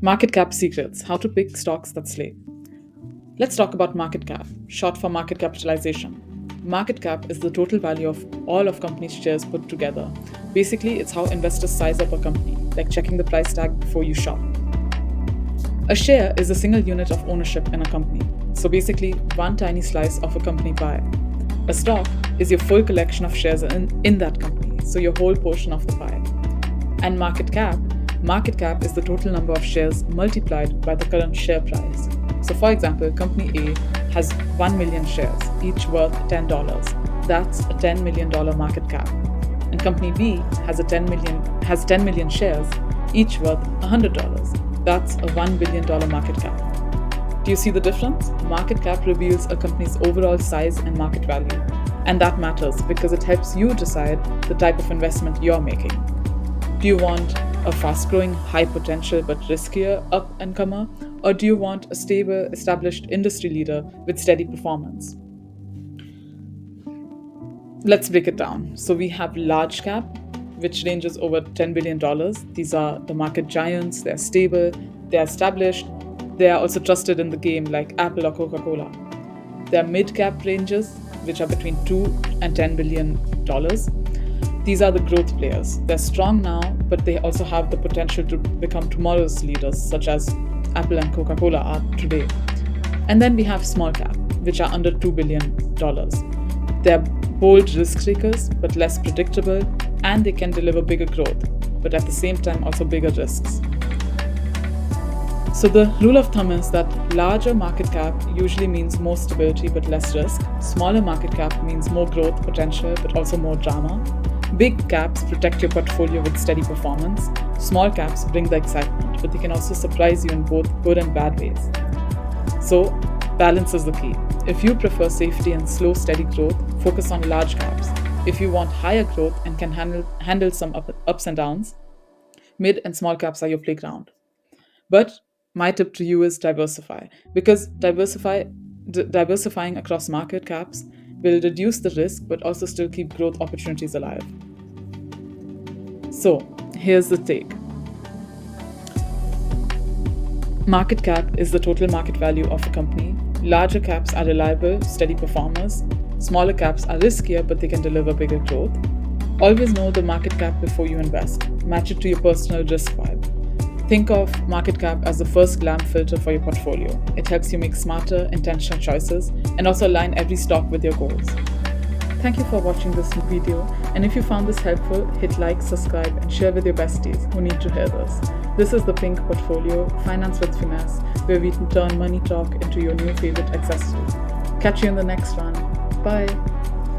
Market cap secrets: how to pick stocks that slay. Let's talk about market cap, short for market capitalization. Market cap is the total value of all of company's shares put together. Basically, it's how investors size up a company, like checking the price tag before you shop. A share is a single unit of ownership in a company, so basically one tiny slice of a company pie. A stock is your full collection of shares in that company, so your whole portion of the pie. And market cap is the total number of shares multiplied by the current share price. So for example, company A has 1 million shares, each worth $10. That's a $10 million market cap. And company B has 10 million shares, each worth $100. That's a $1 billion market cap. Do you see the difference? Market cap reveals a company's overall size and market value. And that matters because it helps you decide the type of investment you're making. Do you want a fast-growing, high-potential but riskier up-and-comer? Or do you want a stable, established industry leader with steady performance? Let's break it down. So we have large cap, which ranges over $10 billion. These are the market giants. They're stable, they're established, they are also trusted in the game like Apple or Coca-Cola. There are mid-cap ranges, which are between $2 and $10 billion. These are the growth players. They're strong now, but they also have the potential to become tomorrow's leaders, such as Apple and Coca-Cola are today. And then we have small cap, which are under $2 billion. They're bold risk takers, but less predictable, and they can deliver bigger growth, but at the same time also bigger risks. So the rule of thumb is that larger market cap usually means more stability but less risk. Smaller market cap means more growth potential but also more drama. Big caps protect your portfolio with steady performance. Small caps bring the excitement, but they can also surprise you in both good and bad ways. So, balance is the key. If you prefer safety and slow, steady growth, focus on large caps. If you want higher growth and can handle some ups and downs, mid and small caps are your playground. But my tip to you is diversify, because diversifying across market caps will reduce the risk but also still keep growth opportunities alive. So, here's the take. Market cap is the total market value of a company. Larger caps are reliable, steady performers. Smaller caps are riskier, but they can deliver bigger growth. Always know the market cap before you invest. Match it to your personal risk vibe. Think of market cap as the first glam filter for your portfolio. It helps you make smarter, intentional choices and also align every stock with your goals. Thank you for watching this video, and if you found this helpful, hit like, subscribe and share with your besties who need to hear this. This is the Pink Portfolio, Finance with Finesse, where we can turn money talk into your new favorite accessory. Catch you in the next one. Bye.